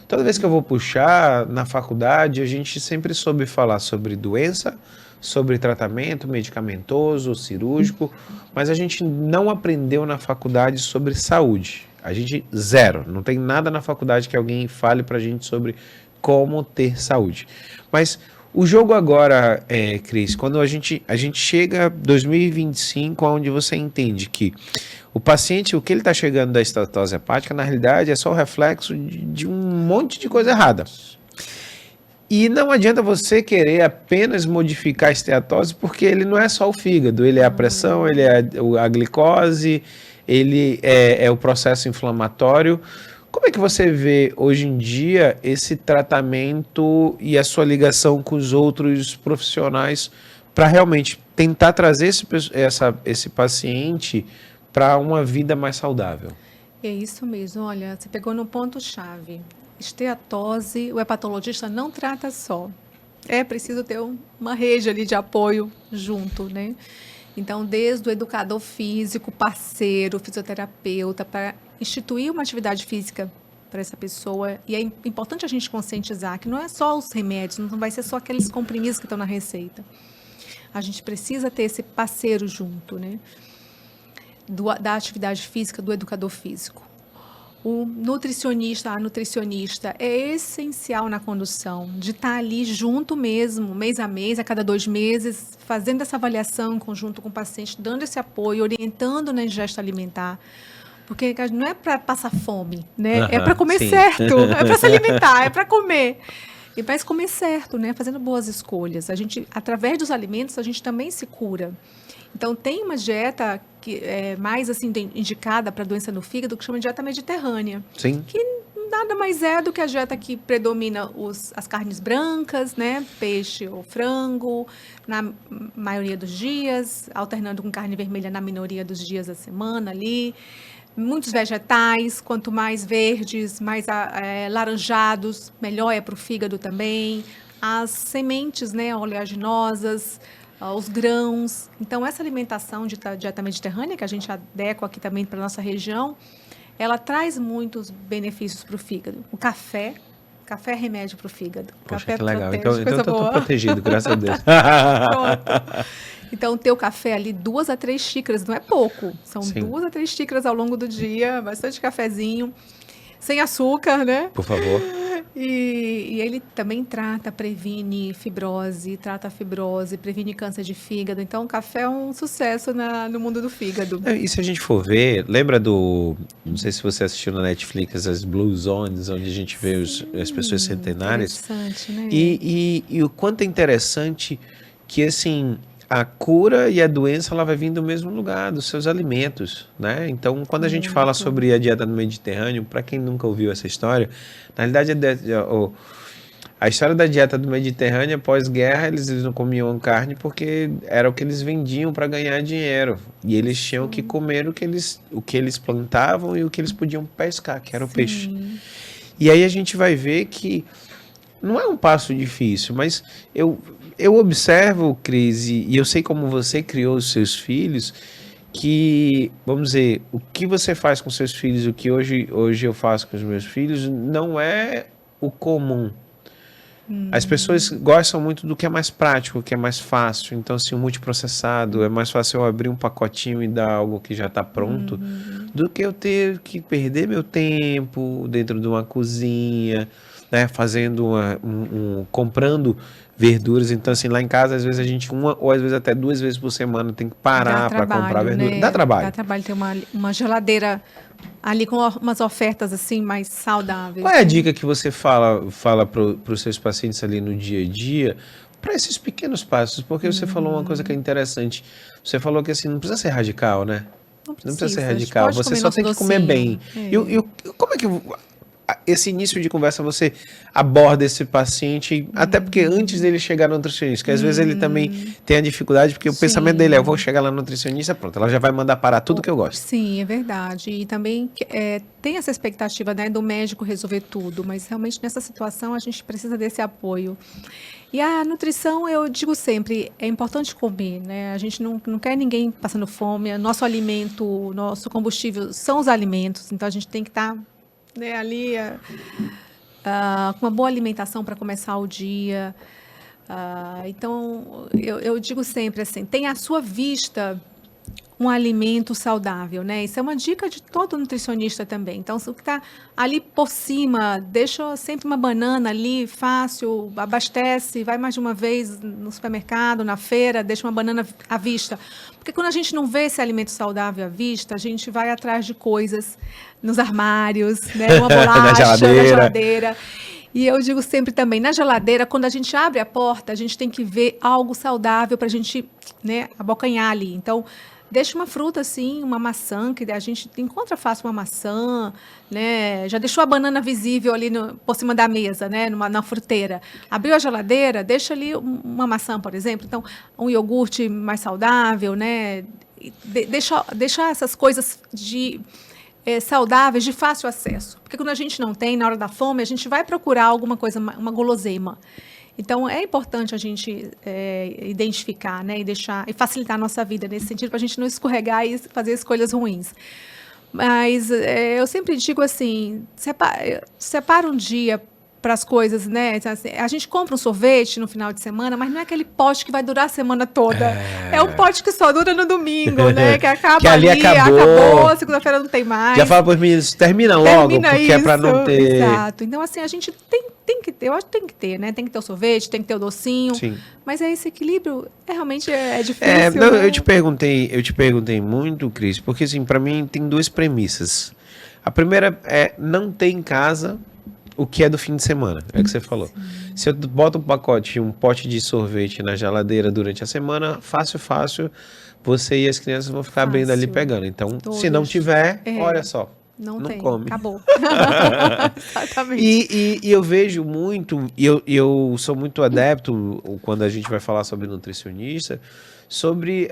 toda vez que eu vou puxar na faculdade, a gente sempre soube falar sobre doença, sobre tratamento medicamentoso, cirúrgico, mas a gente não aprendeu na faculdade sobre saúde. A gente zero, não tem nada na faculdade que alguém fale pra gente sobre como ter saúde. Mas o jogo agora, Cris, quando a gente chega 2025, onde você entende que o paciente, o que ele está chegando da esteatose hepática, na realidade é só o reflexo de um monte de coisa errada. E não adianta você querer apenas modificar a esteatose, porque ele não é só o fígado, ele é a pressão, ele é a glicose, ele é o processo inflamatório. Como é que você vê hoje em dia esse tratamento e a sua ligação com os outros profissionais para realmente tentar trazer esse paciente para uma vida mais saudável?
É isso mesmo, olha, você pegou no ponto-chave. Esteatose, o hepatologista não trata só. É preciso ter uma rede ali de apoio junto, né? Então, desde o educador físico, parceiro, fisioterapeuta, para instituir uma atividade física para essa pessoa. E é importante a gente conscientizar que não é só os remédios, não vai ser só aqueles comprimidos que estão na receita. A gente precisa ter esse parceiro junto, né? Da atividade física, do educador físico. O nutricionista, a nutricionista é essencial na condução, de estar ali junto mesmo, mês a mês, a cada 2 meses, fazendo essa avaliação em conjunto com o paciente, dando esse apoio, orientando na ingesta alimentar. Porque não é para passar fome, né? É para comer certo, é para se alimentar, é para comer. E para comer certo, né? Fazendo boas escolhas. A gente, através dos alimentos, a gente também se cura. Então, tem uma dieta que é mais assim indicada para doença no fígado, que chama de dieta mediterrânea.
Sim.
Que nada mais é do que a dieta que predomina as carnes brancas, né? Peixe ou frango, na maioria dos dias, alternando com carne vermelha na minoria dos dias da semana ali. Muitos vegetais, quanto mais verdes, mais laranjados, melhor é para o fígado também. As sementes, né, oleaginosas, os grãos. Então, essa alimentação de dieta mediterrânea, que a gente adequa aqui também para a nossa região, ela traz muitos benefícios para o fígado. O café é remédio para o fígado.
Poxa,
Café
que legal.
protege,
Então eu tô protegido, graças a Deus.
Pronto. Então, ter o café ali 2 a 3 xícaras, não é pouco. São
Sim.
2 a 3 xícaras ao longo do dia, bastante cafezinho, sem açúcar, né?
Por favor.
E ele também previne fibrose, previne câncer de fígado. Então, o café é um sucesso no mundo do fígado.
E se a gente for ver, lembra não sei se você assistiu na Netflix, as Blue Zones, onde a gente vê as pessoas centenárias.
Interessante, né?
E o quanto é interessante que, assim, a cura e a doença, ela vai vir do mesmo lugar, dos seus alimentos, né? Então, quando a gente fala sobre a dieta do Mediterrâneo, para quem nunca ouviu essa história, na realidade, a história da dieta do Mediterrâneo, pós-guerra, eles não comiam carne porque era o que eles vendiam para ganhar dinheiro. E eles tinham que comer o que eles plantavam e o que eles podiam pescar, que era o peixe. E aí a gente vai ver que não é um passo difícil, mas eu observo, Cris, e eu sei como você criou os seus filhos, que, vamos dizer, o que você faz com seus filhos, o que hoje eu faço com os meus filhos, não é o comum. As pessoas gostam muito do que é mais prático, o que é mais fácil. Então, assim, o multiprocessado, é mais fácil eu abrir um pacotinho e dar algo que já está pronto, do que eu ter que perder meu tempo dentro de uma cozinha, né, fazendo comprando verduras. Então, assim, lá em casa, às vezes a gente, ou às vezes até 2 vezes por semana, tem que parar para comprar verdura.
Né?
Dá trabalho.
Dá trabalho ter uma geladeira ali com umas ofertas assim mais saudáveis.
Qual é a dica que você fala para os seus pacientes ali no dia a dia, para esses pequenos passos? Porque você falou uma coisa que é interessante. Você falou que, assim, não precisa ser radical, né? Não precisa ser radical. Você só tem que comer bem. Como é que esse início de conversa você aborda esse paciente, até porque antes dele chegar no nutricionista, que às vezes ele também tem a dificuldade, porque o pensamento dele é, eu vou chegar lá no nutricionista, pronto, ela já vai mandar parar tudo que eu gosto.
Sim, é verdade. E também tem essa expectativa, né, do médico resolver tudo, mas realmente nessa situação a gente precisa desse apoio. E a nutrição, eu digo sempre, é importante comer, né? A gente não quer ninguém passando fome, nosso alimento, nosso combustível são os alimentos, então a gente tem que estar ali com uma boa alimentação para começar o dia. Então, eu digo sempre assim, tenha à sua vista um alimento saudável, né? Isso é uma dica de todo nutricionista também. Então, se o que está ali por cima, deixa sempre uma banana ali, fácil, abastece, vai mais de uma vez no supermercado, na feira, deixa uma banana à vista. Porque quando a gente não vê esse alimento saudável à vista, a gente vai atrás de coisas nos armários, né? Uma bolacha na geladeira. E eu digo sempre também, na geladeira, quando a gente abre a porta, a gente tem que ver algo saudável para a gente, né, abocanhar ali. Então, deixa uma fruta assim, uma maçã, que a gente encontra fácil uma maçã, né? Já deixou a banana visível ali por cima da mesa, né? Na fruteira. Abriu a geladeira, deixa ali uma maçã, por exemplo. Então, um iogurte mais saudável, né? Deixa essas coisas saudáveis, de fácil acesso. Porque quando a gente não tem, na hora da fome, a gente vai procurar alguma coisa, uma guloseima. Então, é importante a gente identificar, né, e facilitar a nossa vida nesse sentido, para a gente não escorregar e fazer escolhas ruins. Mas eu sempre digo assim, separa um dia para as coisas, né? Assim, a gente compra um sorvete no final de semana, mas não é aquele pote que vai durar a semana toda. É um pote que só dura no domingo, né? Que acaba
Que ali acabou.
Segunda-feira não tem mais.
Já fala para os meninos, termina logo, porque
isso,
é para não ter...
Exato. Então, assim, a gente tem que ter, eu acho que tem que ter, né? Tem que ter o sorvete, tem que ter o docinho.
Sim.
Mas esse equilíbrio realmente é difícil.
Não,
né?
eu te perguntei muito, Cris, porque assim, para mim tem duas premissas. A primeira é não ter em casa o que é do fim de semana, é o que você falou. Sim. Se eu boto um pote de sorvete na geladeira durante a semana, fácil, você e as crianças vão ficar abrindo ali pegando. Então, se não tiver, olha só, não tem, come.
Acabou. Exatamente.
E eu vejo muito, e eu sou muito adepto, quando a gente vai falar sobre nutricionista, sobre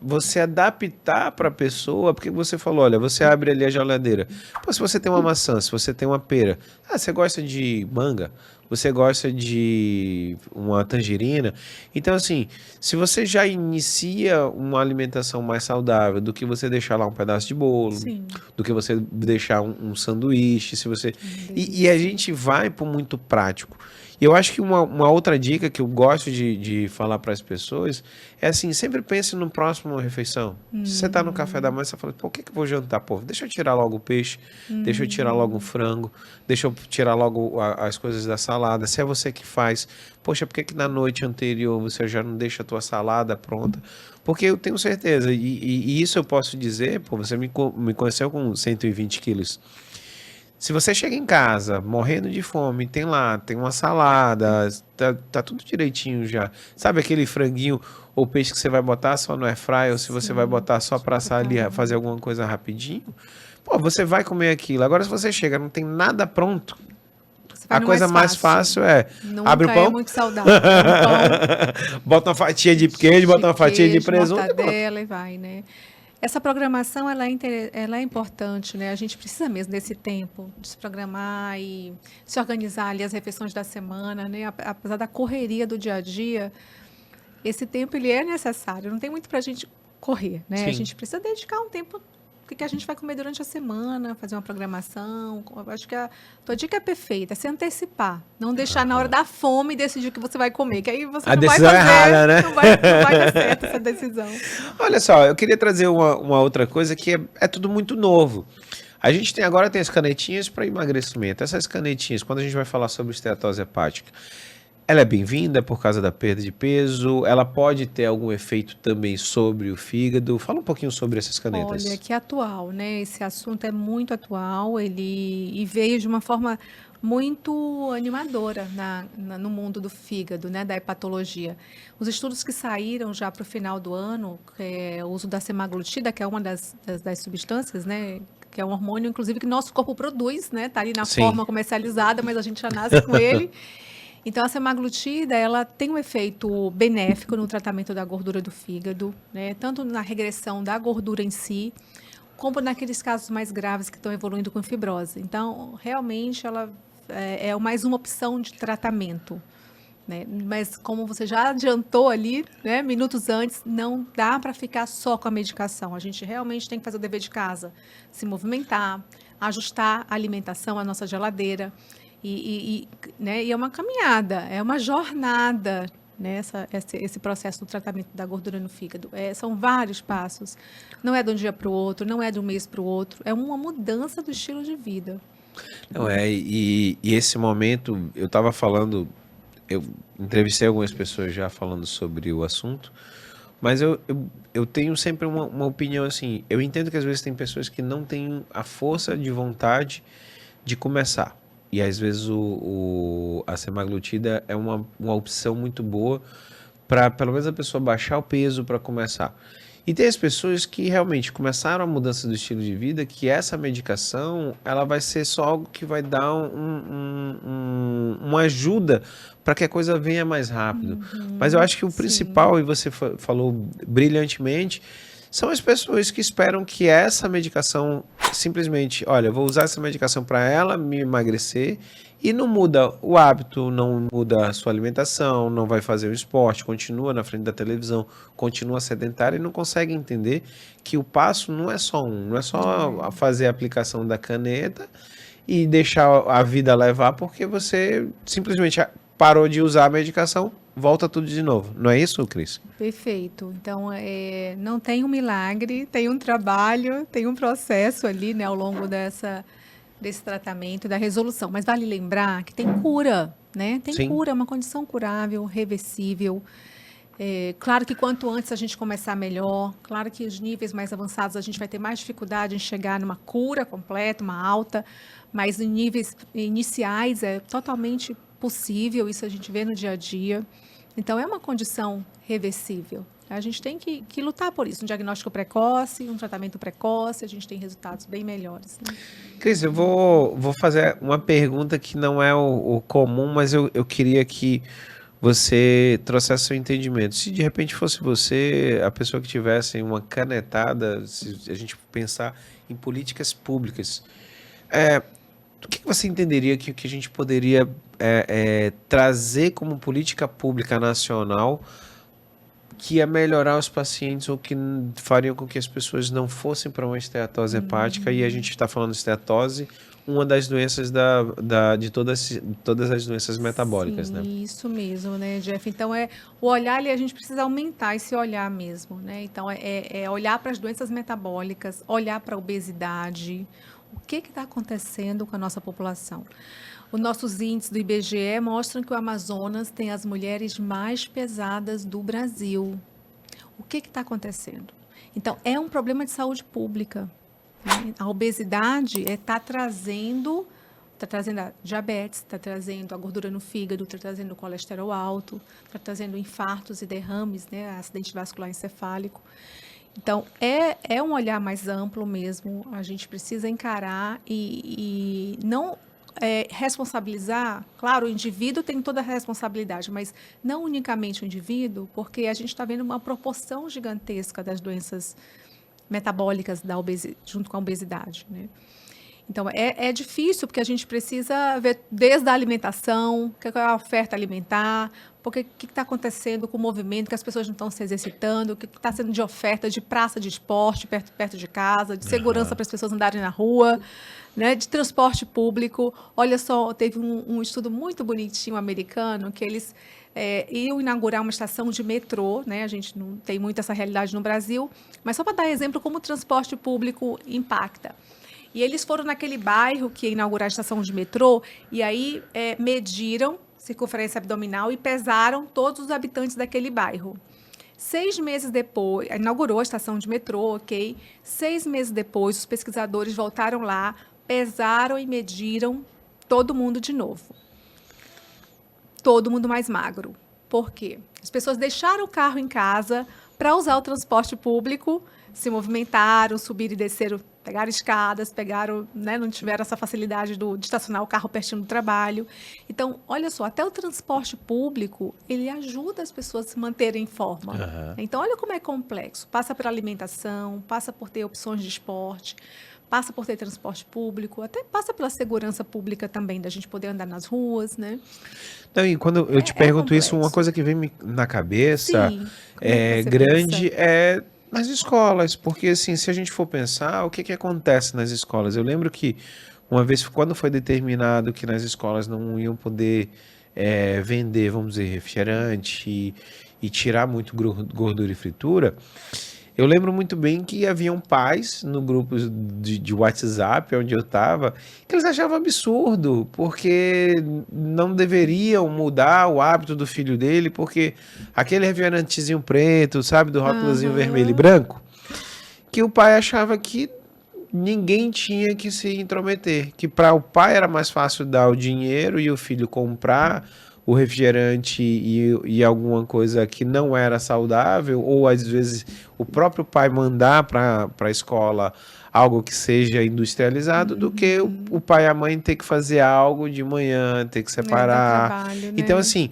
você adaptar para a pessoa, porque você falou, olha, você abre ali a geladeira. Pô, se você tem uma maçã, se você tem uma pera, você gosta de manga, você gosta de uma tangerina. Então, assim, se você já inicia uma alimentação mais saudável do que você deixar lá um pedaço de bolo, Sim. do que você deixar um sanduíche, se você... E a gente vai para muito prático. E eu acho que uma outra dica que eu gosto de falar para as pessoas é assim, sempre pense no próximo refeição. Se você está no café da manhã, você fala, pô, o que eu vou jantar? Pô, deixa eu tirar logo o peixe, deixa eu tirar logo o frango, deixa eu tirar logo as coisas da salada. Se é você que faz, poxa, por que na noite anterior você já não deixa a tua salada pronta? Porque eu tenho certeza, e isso eu posso dizer, pô, você me conheceu com 120 quilos. Se você chega em casa morrendo de fome, tem uma salada, tá tudo direitinho já. Sabe aquele franguinho ou peixe que você vai botar só no airfryer, ou se você vai botar só pra assar ali, fazer alguma coisa rapidinho? Pô, você vai comer aquilo. Agora, se você chega, não tem nada pronto, a coisa mais fácil é abre o pão.
É muito saudável. Pão,
bota uma fatia de queijo, bota uma fatia de presunto.
Mortadela e vai, né? Essa programação, ela é importante, né? A gente precisa mesmo desse tempo de se programar e se organizar ali as refeições da semana, né? Apesar da correria do dia a dia, esse tempo, ele é necessário. Não tem muito para a gente correr, né? Sim. A gente precisa dedicar um tempo o que a gente vai comer durante a semana, fazer uma programação. Eu acho que a tua dica é perfeita, é se antecipar. Não deixar na hora da fome decidir o que você vai comer, que aí você não vai fazer, errada, né? não vai dar certo essa decisão.
Olha só, eu queria trazer uma outra coisa que é tudo muito novo. A gente agora tem as canetinhas para emagrecimento. Essas canetinhas, quando a gente vai falar sobre esteatose hepática, ela é bem-vinda por causa da perda de peso? Ela pode ter algum efeito também sobre o fígado? Fala um pouquinho sobre essas canetas.
Olha, que atual, né? Esse assunto é muito atual, e veio de uma forma muito animadora no mundo do fígado, né? Da hepatologia. Os estudos que saíram já para o final do ano, o uso da semaglutida, que é uma das substâncias, né? Que é um hormônio, inclusive, que nosso corpo produz, né? Está ali na
Sim.
forma comercializada, mas a gente já nasce com ele. Então, a semaglutida, ela tem um efeito benéfico no tratamento da gordura do fígado, né? Tanto na regressão da gordura em si, como naqueles casos mais graves que estão evoluindo com fibrose. Então, realmente, ela é mais uma opção de tratamento, né? Mas, como você já adiantou ali, né, minutos antes, não dá para ficar só com a medicação. A gente realmente tem que fazer o dever de casa, se movimentar, ajustar a alimentação, a nossa geladeira. Né, e é uma caminhada, é uma jornada, né, esse processo do tratamento da gordura no fígado. São vários passos. Não é de um dia para o outro, não é de um mês para o outro. É uma mudança do estilo de vida.
Não é, e esse momento, eu estava falando, eu entrevistei algumas pessoas já falando sobre o assunto, mas eu tenho sempre uma opinião assim. Eu entendo que às vezes tem pessoas que não têm a força de vontade de começar. E às vezes a semaglutida é uma opção muito boa para pelo menos a pessoa baixar o peso para começar. E tem as pessoas que realmente começaram a mudança do estilo de vida, que essa medicação ela vai ser só algo que vai dar uma ajuda para que a coisa venha mais rápido. Mas eu acho que o principal, e você falou brilhantemente, são as pessoas que esperam que essa medicação simplesmente, olha, eu vou usar essa medicação para ela me emagrecer, e não muda o hábito, não muda a sua alimentação, não vai fazer o esporte, continua na frente da televisão, continua sedentário e não consegue entender que o passo não é só não é só fazer a aplicação da caneta e deixar a vida levar porque você simplesmente parou de usar a medicação, volta tudo de novo. Não é isso, Cris?
Perfeito. Então, não tem um milagre, tem um trabalho, tem um processo ali, né, ao longo desse tratamento, da resolução. Mas vale lembrar que tem cura, né? Tem
Sim.
cura, é uma condição curável, reversível. Claro que quanto antes a gente começar, melhor. Claro que os níveis mais avançados a gente vai ter mais dificuldade em chegar numa cura completa, uma alta, mas em níveis iniciais é totalmente possível, isso a gente vê no dia a dia. Então, é uma condição reversível. A gente tem que lutar por isso. Um diagnóstico precoce, um tratamento precoce, a gente tem resultados bem melhores, né?
Cris, eu vou fazer uma pergunta que não é o comum, mas eu queria que você trouxesse seu entendimento. Se de repente fosse você, a pessoa que tivesse uma canetada, se a gente pensar em políticas públicas, o que você entenderia que a gente poderia trazer como política pública nacional que ia melhorar os pacientes ou que fariam com que as pessoas não fossem para uma esteatose hepática? E a gente está falando de esteatose, uma das doenças de todas as doenças metabólicas,
Sim,
né?
isso mesmo, né, Jeff? Então, o olhar ali, a gente precisa aumentar esse olhar mesmo, né? Então, olhar para as doenças metabólicas, olhar para a obesidade. O que está acontecendo com a nossa população? Os nossos índices do IBGE mostram que o Amazonas tem as mulheres mais pesadas do Brasil. O que está acontecendo? Então, é um problema de saúde pública, né? A obesidade está trazendo a diabetes, está trazendo a gordura no fígado, está trazendo o colesterol alto, está trazendo infartos e derrames, né? Acidente vascular encefálico. Então, é um olhar mais amplo mesmo, a gente precisa encarar e não responsabilizar. Claro, o indivíduo tem toda a responsabilidade, mas não unicamente o indivíduo, porque a gente está vendo uma proporção gigantesca das doenças metabólicas junto com a obesidade, né? Então, é difícil, porque a gente precisa ver desde a alimentação, qual é a oferta alimentar, porque o que está acontecendo com o movimento, que as pessoas não estão se exercitando, o que está sendo de oferta de praça de esporte perto de casa, de segurança para as pessoas andarem na rua, né, de transporte público. Olha só, teve um estudo muito bonitinho americano, que eles iam inaugurar uma estação de metrô, né? A gente não tem muito essa realidade no Brasil, mas só para dar exemplo como o transporte público impacta. E eles foram naquele bairro que ia inaugurar a estação de metrô, e aí mediram circunferência abdominal e pesaram todos os habitantes daquele bairro. 6 meses depois, inaugurou a estação de metrô, ok? 6 meses depois, os pesquisadores voltaram lá, pesaram e mediram todo mundo de novo. Todo mundo mais magro. Por quê? As pessoas deixaram o carro em casa para usar o transporte público, se movimentaram, subiram e desceram, pegaram escadas, né, não tiveram essa facilidade de estacionar o carro pertinho do trabalho. Então, olha só, até o transporte público, ele ajuda as pessoas a se manterem em forma.
Uhum.
Então, olha como é complexo. Passa pela alimentação, passa por ter opções de esporte, passa por ter transporte público, até passa pela segurança pública também, da gente poder andar nas ruas, né?
Não, e quando eu te pergunto isso, uma
complexo.
coisa que vem na cabeça
Sim. Como é que você
grande
pensa?
nas escolas, porque assim, se a gente for pensar, o que acontece nas escolas? Eu lembro que uma vez, quando foi determinado que nas escolas não iam poder vender, vamos dizer, refrigerante e tirar muito gordura e fritura, eu lembro muito bem que haviam pais no grupo de WhatsApp onde eu estava, que eles achavam absurdo, porque não deveriam mudar o hábito do filho dele, porque aquele refrigerantezinho preto, sabe, do rótulozinho vermelho e branco, que o pai achava que ninguém tinha que se intrometer, que para o pai era mais fácil dar o dinheiro e o filho comprar o refrigerante e alguma coisa que não era saudável, ou às vezes o próprio pai mandar para a escola algo que seja industrializado, do que o pai e a mãe ter que fazer algo de manhã, ter que separar.
Trabalho, né?
Então, assim,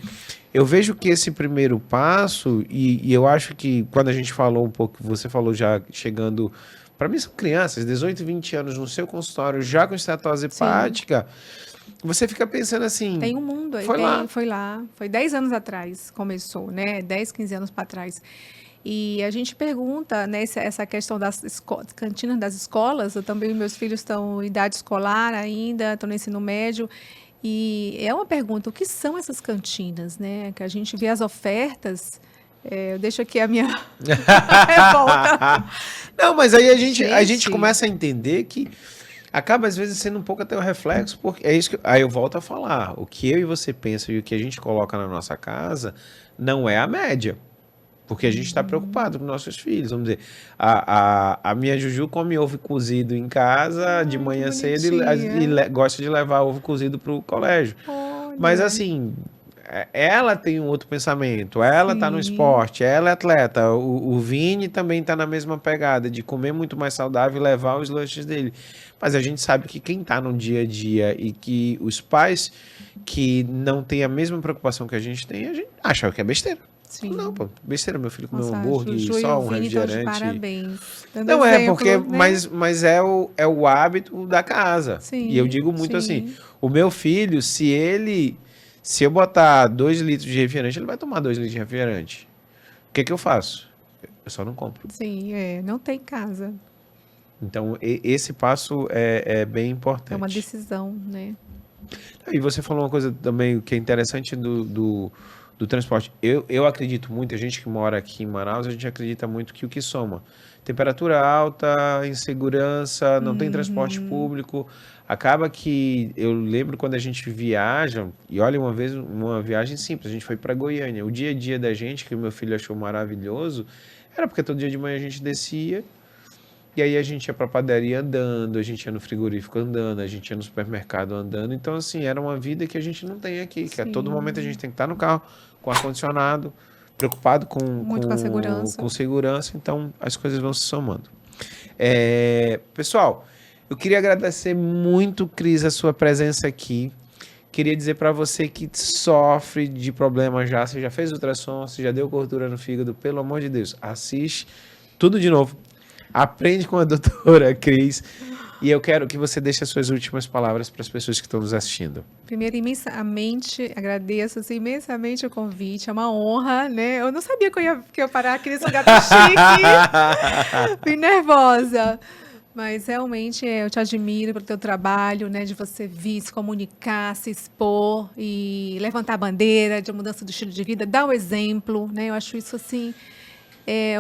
eu vejo que esse primeiro passo, e eu acho que quando a gente falou um pouco, você falou já chegando... Para mim são crianças, 18, 20 anos no seu consultório, já com esteatose hepática, você fica pensando assim...
Tem um mundo aí,
foi lá.
Foi 10 anos atrás, começou, né? 10, 15 anos para trás. E a gente pergunta, né, essa questão das cantinas das escolas. Eu também, meus filhos estão em idade escolar ainda, estão no ensino médio. E é uma pergunta, o que são essas cantinas, né? Que a gente vê as ofertas. Eu deixo aqui a minha revolta.
Não, mas aí a gente
Gente.
começa a entender que acaba às vezes sendo um pouco até o reflexo, porque é isso que aí eu volto a falar. O que eu e você pensa e o que a gente coloca na nossa casa não é a média. Porque a gente está preocupado com nossos filhos. Vamos dizer, a minha Juju come ovo cozido em casa de manhã cedo e gosta de levar ovo cozido para o colégio.
Olha.
Mas assim, ela tem um outro pensamento. Ela está no
Sim.
esporte, ela é atleta. O Vini também está na mesma pegada de comer muito mais saudável e levar os lanches dele. Mas a gente sabe que quem está no dia a dia e que os pais que não têm a mesma preocupação que a gente tem, a gente acha que é besteira.
Sim.
Não, pô, besteira, meu filho comer um
Nossa,
hambúrguer,
Juju e
só
o
um
Vini estão de
refrigerante.
parabéns. Dando
Não é,
exemplo,
porque,
né?
mas é o hábito da casa.
Sim,
E eu digo muito
sim.
assim, o meu filho, se eu botar 2 litros de refrigerante, ele vai tomar 2 litros de refrigerante. O que eu faço? Eu só não compro.
Sim, não tem casa.
Então, esse passo é bem importante.
É uma decisão, né?
E você falou uma coisa também que é interessante do transporte. Eu acredito muito, a gente que mora aqui em Manaus, a gente acredita muito que o que soma? Temperatura alta, insegurança, não tem transporte público. Acaba que eu lembro quando a gente viaja, e olha, uma vez, uma viagem simples, a gente foi para Goiânia. O dia a dia da gente, que o meu filho achou maravilhoso, era porque todo dia de manhã a gente descia. E aí a gente ia pra padaria andando, a gente ia no frigorífico andando, a gente ia no supermercado andando. Então, assim, era uma vida que a gente não tem aqui, que a todo momento a gente tem que estar no carro, com ar-condicionado, preocupado
Muito com a segurança.
com segurança. Então, as coisas vão se somando. Pessoal, eu queria agradecer muito, Cris, a sua presença aqui. Queria dizer para você que sofre de problema já, você já fez ultrassom, você já deu gordura no fígado, pelo amor de Deus, assiste tudo de novo. Aprende com a doutora Cris. E eu quero que você deixe as suas últimas palavras para as pessoas que estão nos assistindo.
Primeiro, imensamente, agradeço imensamente o convite. É uma honra, né? Eu não sabia que eu ia parar aqui nesse lugar tão chique. Fui nervosa. Mas realmente eu te admiro pelo teu trabalho, né? De você vir, se comunicar, se expor e levantar a bandeira de mudança do estilo de vida, dar o exemplo, né? Eu acho isso assim...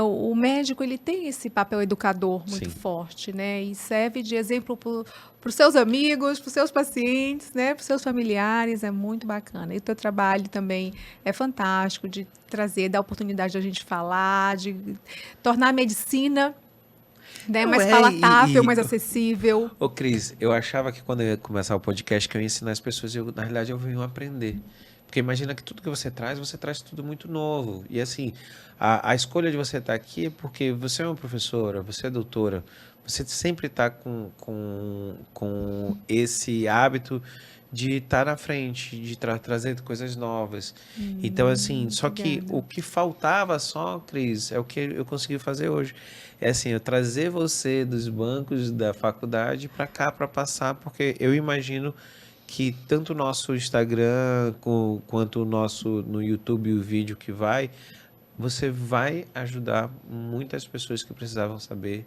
o médico ele tem esse papel educador muito forte, né? E serve de exemplo para os seus amigos, para os seus pacientes, né? Para os seus familiares, é muito bacana. E o teu trabalho também é fantástico de trazer, dar oportunidade de a gente falar, de tornar a medicina, né, mais palatável, mais acessível.
Ô, Cris, eu achava que quando eu ia começar o podcast que eu ia ensinar as pessoas, na realidade eu venho aprender. Porque imagina que tudo que você traz tudo muito novo. E assim, a escolha de você estar aqui é porque você é uma professora, você é doutora, você sempre está com esse hábito de estar na frente, de trazer coisas novas. Então, assim, só que o que faltava só, Cris, é o que eu consegui fazer hoje. É assim, eu trazer você dos bancos da faculdade para cá, para passar, porque eu imagino que tanto o nosso Instagram quanto o nosso no YouTube, o vídeo que você vai ajudar muitas pessoas que precisavam saber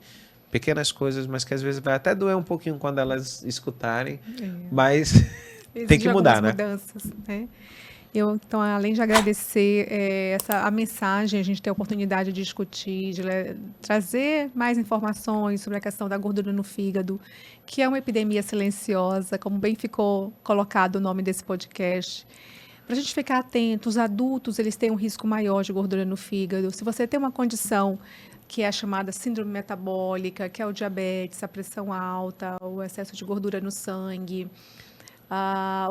pequenas coisas, mas que às vezes vai até doer um pouquinho quando elas escutarem, mas tem que mudar, né?
Mudanças, né? Então, além de agradecer a mensagem, a gente ter a oportunidade de discutir, de trazer mais informações sobre a questão da gordura no fígado, que é uma epidemia silenciosa, como bem ficou colocado o nome desse podcast. Para a gente ficar atento, os adultos eles têm um risco maior de gordura no fígado. Se você tem uma condição que é a chamada síndrome metabólica, que é o diabetes, a pressão alta, o excesso de gordura no sangue,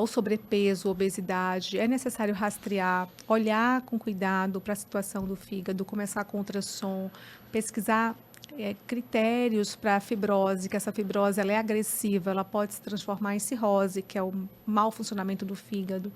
o sobrepeso, obesidade, é necessário rastrear, olhar com cuidado para a situação do fígado, começar com ultrassom, pesquisar critérios para a fibrose, que essa fibrose ela é agressiva, ela pode se transformar em cirrose, que é o mau funcionamento do fígado,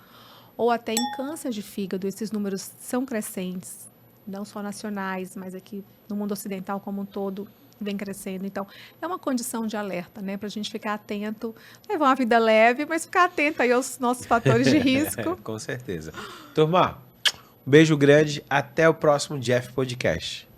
ou até em câncer de fígado. Esses números são crescentes, não só nacionais, mas aqui no mundo ocidental como um todo, vem crescendo. Então, é uma condição de alerta, né? Para a gente ficar atento, levar uma vida leve, mas ficar atento aí aos nossos fatores de risco.
Com certeza. Turma, um beijo grande. Até o próximo Jeff Podcast.